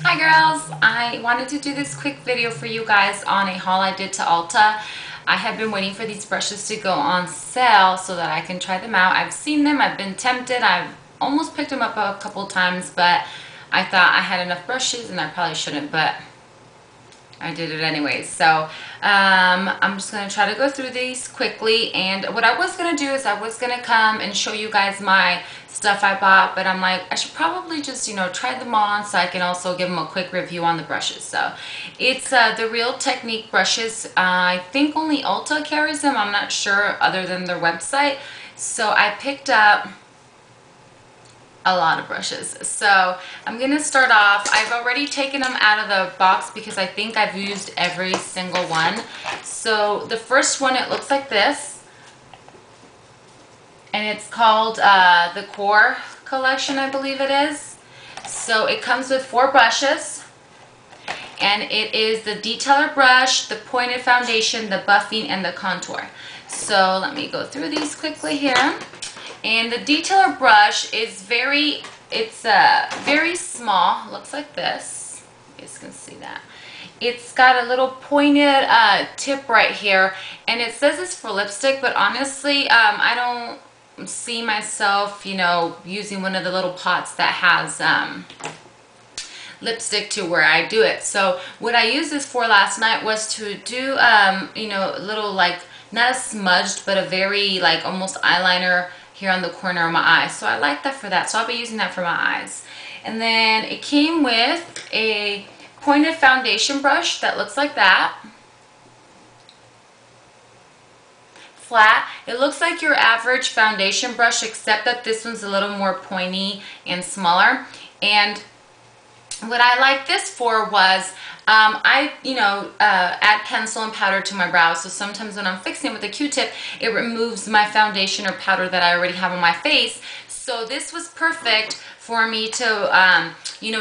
Hi girls! I wanted to do this quick video for you guys on a haul I did to Ulta. I have been waiting for these brushes to go on sale so that I can try them out. I've seen them, I've been tempted, I've almost picked them up a couple times, but I thought I had enough brushes and I probably shouldn't, but I did it anyways. So I'm just going to try to go through these quickly, and what I was going to do is I was going to come and show you guys my stuff I bought, but I'm like, I should probably just, try them on so I can also give them a quick review on the brushes. So it's the Real Technique brushes. I think only Ulta carries them. I'm not sure other than their website. So I picked up a lot of brushes. So I'm gonna start off. I've already taken them out of the box because I think I've used every single one. So the first one, it looks like this, and it's called the Core collection, I believe it is. So it comes with 4 brushes, and it is the detailer brush, the pointed foundation, the buffing, and the contour. So let me go through these quickly here. And the detailer brush is very small. Looks like this. You guys can see that. It's got a little pointed tip right here, and it says it's for lipstick, but honestly, I don't see myself, using one of the little pots that has lipstick to where I do it. So what I used this for last night was to do, a little, like, not a smudged, but a very, like, almost eyeliner here on the corner of my eye. So I like that for that. So I'll be using that for my eyes. And then it came with a pointed foundation brush that looks like that. Flat. It looks like your average foundation brush, except that this one's a little more pointy and smaller. And what I like this for was I add pencil and powder to my brows, so sometimes when I'm fixing it with a Q-tip, it removes my foundation or powder that I already have on my face. So this was perfect for me to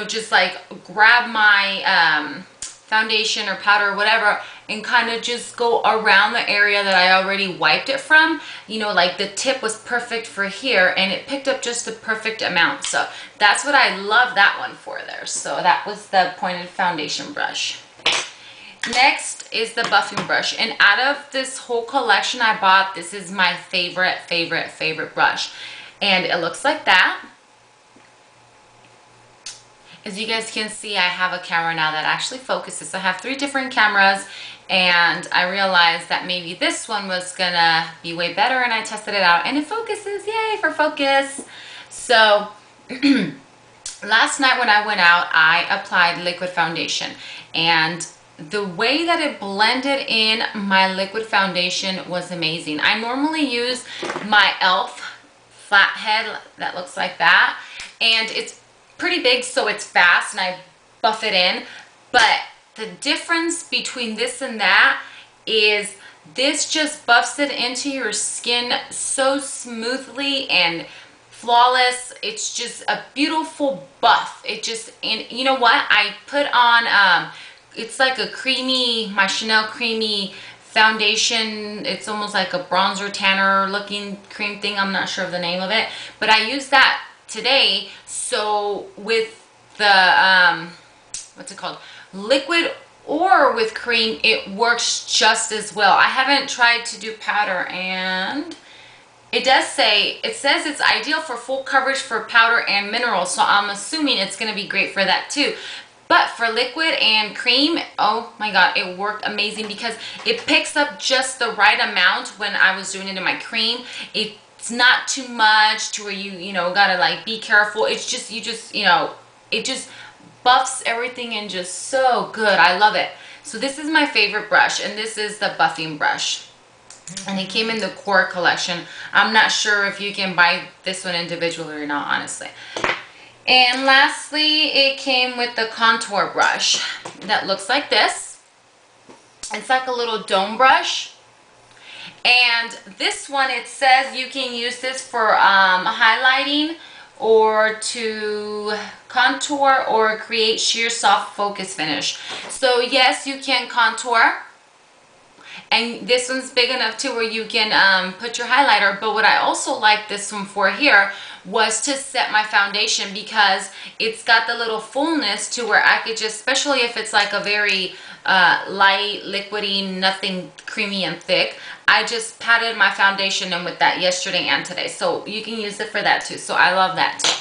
just like grab my foundation or powder or whatever and kind of just go around the area that I already wiped it from. Like the tip was perfect for here, and it picked up just the perfect amount. So that's what I love that one for there. So that was the pointed foundation brush. Next is the buffing brush, and out of this whole collection I bought, this is my favorite brush, and it looks like that. As you guys can see, I have a camera now that actually focuses. I have 3 different cameras, and I realized that maybe this one was gonna be way better, and I tested it out and it focuses. Yay for focus. So last night when I went out, I applied liquid foundation, and the way that it blended in my liquid foundation was amazing. I normally use my e.l.f. flathead that looks like that, and it's pretty big, so it's fast, and I buff it in. But the difference between this and that is this just buffs it into your skin so smoothly and flawless. It's just a beautiful buff. And you know what? I put on, it's like a creamy, my Chanel creamy foundation. It's almost like a bronzer tanner looking cream thing. I'm not sure of the name of it, but I use that today. So with the what's it called, liquid or with cream, it works just as well. I haven't tried to do powder, and it says it's ideal for full coverage for powder and minerals, so I'm assuming it's going to be great for that too. But for liquid and cream, oh my god, it worked amazing because it picks up just the right amount. When I was doing it in my cream, it's not too much to where you gotta like be careful. It's just it just buffs everything in just so good. I love it. So this is my favorite brush, and this is the buffing brush, and it came in the Core collection. I'm not sure if you can buy this one individually or not, honestly. And lastly, it came with the contour brush that looks like this. It's like a little dome brush. And this one, it says you can use this for highlighting or to contour or create sheer soft focus finish. So yes, you can contour, And this one's big enough too where you can put your highlighter. But what I also like this one for here was to set my foundation, because it's got the little fullness to where I could just, especially if it's like a very light, liquidy, nothing creamy and thick, I just patted my foundation in with that yesterday and today. So you can use it for that too. So I love that too.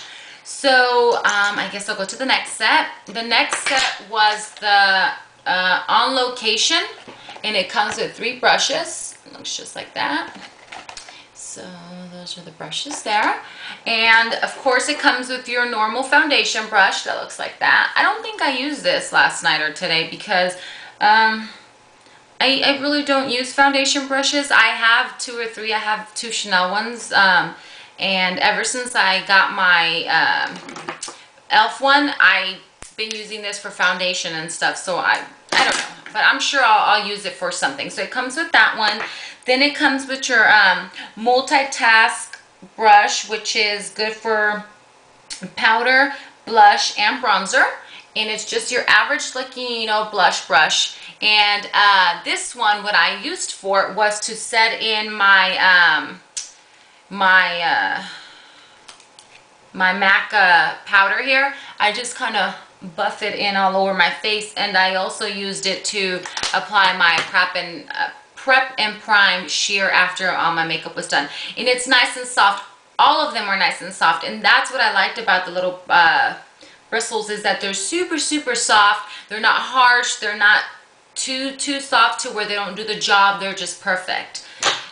So I guess I'll go to the next set. The next set was the On Location, and it comes with 3 brushes. It looks just like that. So those are the brushes there. And of course it comes with your normal foundation brush that looks like that. I don't think I used this last night or today, because I really don't use foundation brushes. I have 2 or 3. I have 2 Chanel ones. And ever since I got my e.l.f. one, I've been using this for foundation and stuff. So I don't know, but I'm sure I'll use it for something. So it comes with that one. Then it comes with your multitask brush, which is good for powder, blush, and bronzer. And it's just your average looking, you know, blush brush. And this one, what I used for was to set in my my MAC powder here. I just kind of buff it in all over my face, and I also used it to apply my prep and prime sheer after all my makeup was done. And it's nice and soft. All of them are nice and soft, and that's what I liked about the little bristles, is that they're super, super soft. They're not harsh. They're not too soft to where they don't do the job. They're just perfect.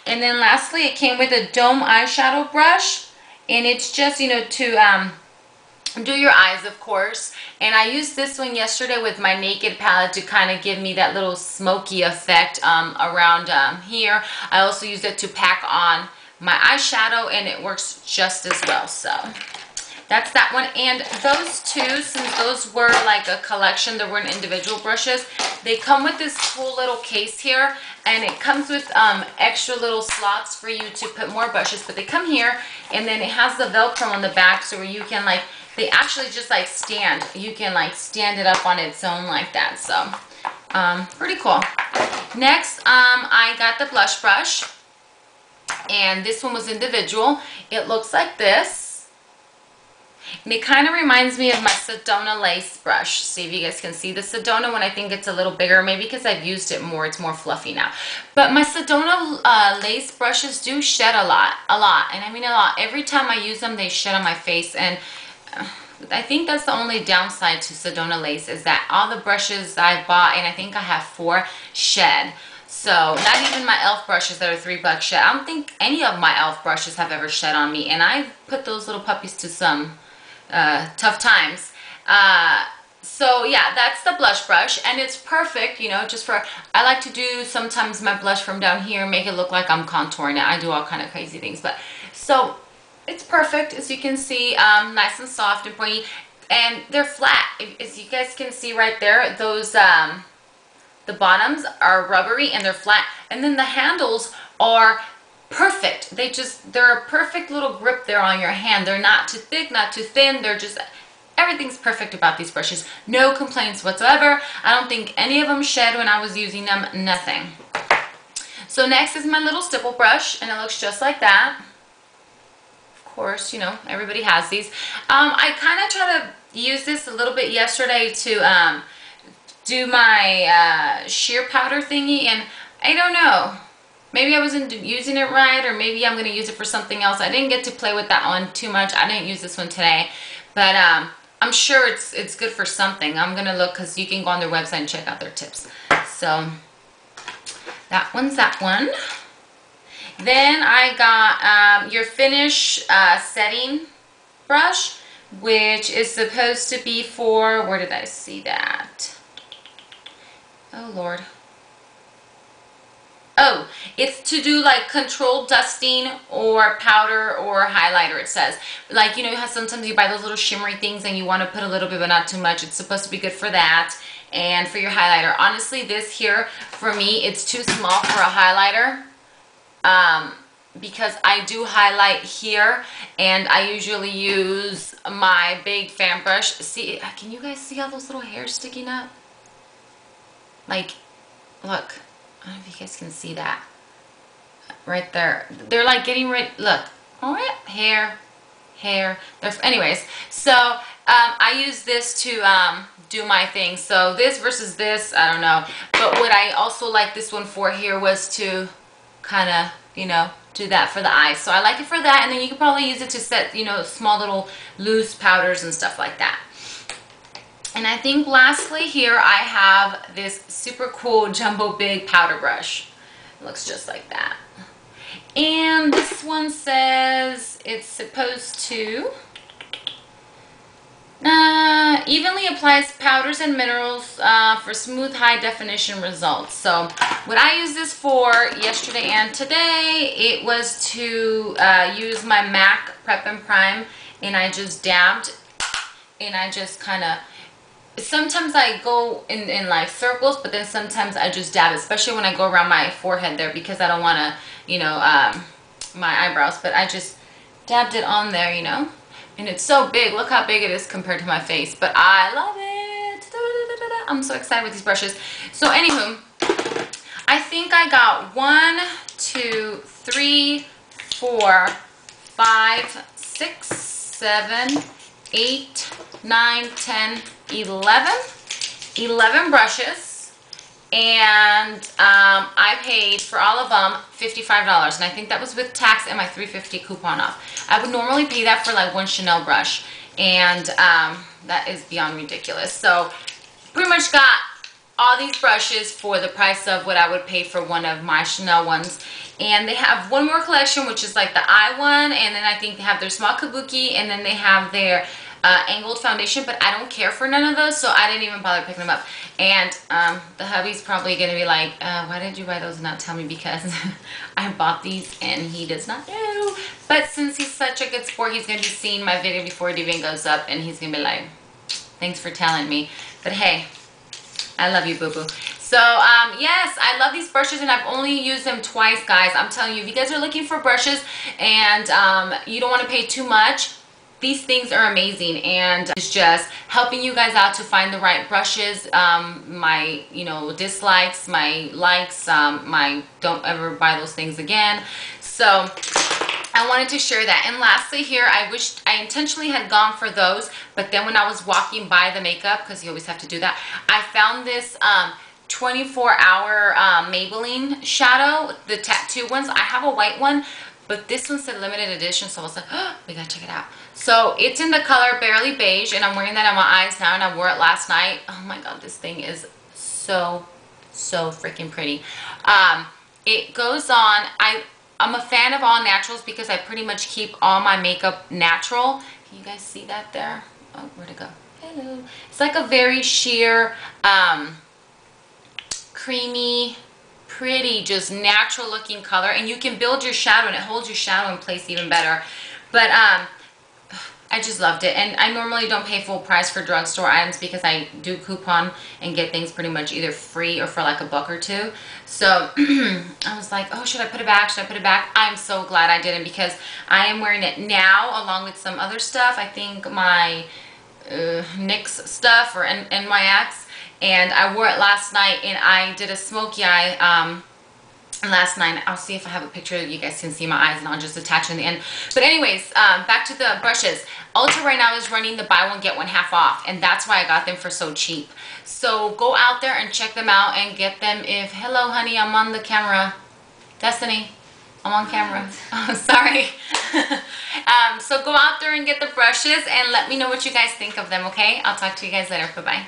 And then lastly, it came with a dome eyeshadow brush, and it's just, you know, to do your eyes, of course. And I used this one yesterday with my Naked palette to kind of give me that little smoky effect around here. I also used it to pack on my eyeshadow, and it works just as well. So that's that one. And those 2, since those were like a collection, there weren't individual brushes, they come with this cool little case here, and it comes with extra little slots for you to put more brushes. But they come here, and then it has the Velcro on the back, so where you can, like, they actually just like stand. You can like stand it up on its own like that. So pretty cool. Next, I got the blush brush, and this one was individual. It looks like this. And it kind of reminds me of my Sedona lace brush. See if you guys can see the Sedona one. I think it's a little bigger, maybe because I've used it more. It's more fluffy now. But my Sedona lace brushes do shed a lot. And I mean a lot. Every time I use them, they shed on my face. And I think that's the only downside to Sedona lace, is that all the brushes I've bought, and I think I have 4, shed. So not even my e.l.f. brushes that are $3 shed. I don't think any of my e.l.f. brushes have ever shed on me. And I've put those little puppies to some tough times. So yeah, that's the blush brush, and it's perfect, you know, just for, I like to do sometimes my blush from down here, make it look like I'm contouring it. I do all kind of crazy things, but so it's perfect, as you can see, nice and soft and pointy, and they're flat. As you guys can see right there, those the bottoms are rubbery and they're flat, and then the handles are perfect. They're a perfect little grip there on your hand. They're not too thick, not too thin. They're just, everything's perfect about these brushes. No complaints whatsoever. I don't think any of them shed when I was using them. Nothing. So next is my little stipple brush, and it looks just like that. Of course, you know, everybody has these. I kind of tried to use this a little bit yesterday to do my sheer powder thingy, and I don't know. Maybe I wasn't using it right, or maybe I'm going to use it for something else. I didn't get to play with that one too much. I didn't use this one today, but I'm sure it's good for something. I'm going to look, because you can go on their website and check out their tips. So that one's that one. Then I got your Finish setting brush, which is supposed to be for, where did I see that? Oh, Lord. Oh, it's to do like controlled dusting or powder or highlighter, it says. Like, you know how sometimes you buy those little shimmery things and you want to put a little bit but not too much. It's supposed to be good for that and for your highlighter. Honestly, this here, for me, it's too small for a highlighter. Because I do highlight here, and I usually use my big fan brush. See, can you guys see all those little hairs sticking up? Like, look. I don't know if you guys can see that right there. They're like getting ready. Look, all right, hair. Anyways, so I use this to do my thing. So this versus this, I don't know. But what I also like this one for here was to kind of, you know, do that for the eyes. So I like it for that, and then you could probably use it to set, you know, small little loose powders and stuff like that. And I think lastly here I have this super cool jumbo big powder brush. It looks just like that. And this one says it's supposed to evenly applies powders and minerals for smooth high definition results. So what I used this for yesterday and today, it was to use my MAC Prep and Prime, and I just dabbed, and I just kind of, sometimes I go in like circles, but then sometimes I just dab, especially when I go around my forehead there, because I don't want to, you know, my eyebrows, but I just dabbed it on there, you know, and it's so big. Look how big it is compared to my face, but I love it. I'm so excited with these brushes. So anywho, I think I got 1, 2, 3, 4, 5, 6, 7, 8, 9, 10, 11 brushes, and I paid for all of them $55, and I think that was with tax and my $3.50 coupon off. I would normally pay that for like one Chanel brush, and that is beyond ridiculous. So pretty much got all these brushes for the price of what I would pay for one of my Chanel ones. And they have one more collection, which is like the eye one, and then I think they have their small kabuki, and then they have their angled foundation, but I don't care for none of those, so I didn't even bother picking them up. And the hubby's probably gonna be like, why did you buy those and not tell me? Because I bought these and he does not know. But since he's such a good sport, he's gonna be seeing my video before it even goes up, and he's gonna be like, thanks for telling me. But hey, I love you, boo-boo. So yes, I love these brushes, and I've only used them twice, guys. I'm telling you, if you guys are looking for brushes and you don't want to pay too much, these things are amazing, and it's just helping you guys out to find the right brushes. My, you know, dislikes, my likes, my don't ever buy those things again. So I wanted to share that. And lastly here, I wished I intentionally had gone for those, but then when I was walking by the makeup, because you always have to do that, I found this 24-hour Maybelline Shadow, the tattoo ones. I have a white one, but this one said limited edition, so I was like, oh, we gotta check it out. So it's in the color Barely Beige, and I'm wearing that on my eyes now, and I wore it last night. Oh my god, this thing is so freaking pretty. It goes on. I'm a fan of all naturals because I pretty much keep all my makeup natural. Can you guys see that there? Oh, where'd it go? Hello. It's like a very sheer, creamy, pretty, just natural looking color, and you can build your shadow, and it holds your shadow in place even better. But I just loved it, and I normally don't pay full price for drugstore items because I do coupon and get things pretty much either free or for like $1 or $2. So I was like, oh, should I put it back? Should I put it back? I'm so glad I didn't, because I am wearing it now along with some other stuff. I think my NYX stuff or NYX, and I wore it last night, and I did a smoky eye last night. I'll see if I have a picture you guys can see my eyes, and I'll just attach it in the end. But anyways, back to the brushes. Ulta right now is running the buy one get one half off, and that's why I got them for so cheap. So go out there and check them out and get them. If, hello honey, I'm on the camera. Destiny, I'm on camera. Oh, sorry. So go out there and get the brushes, and let me know what you guys think of them, okay? I'll talk to you guys later. Bye-bye.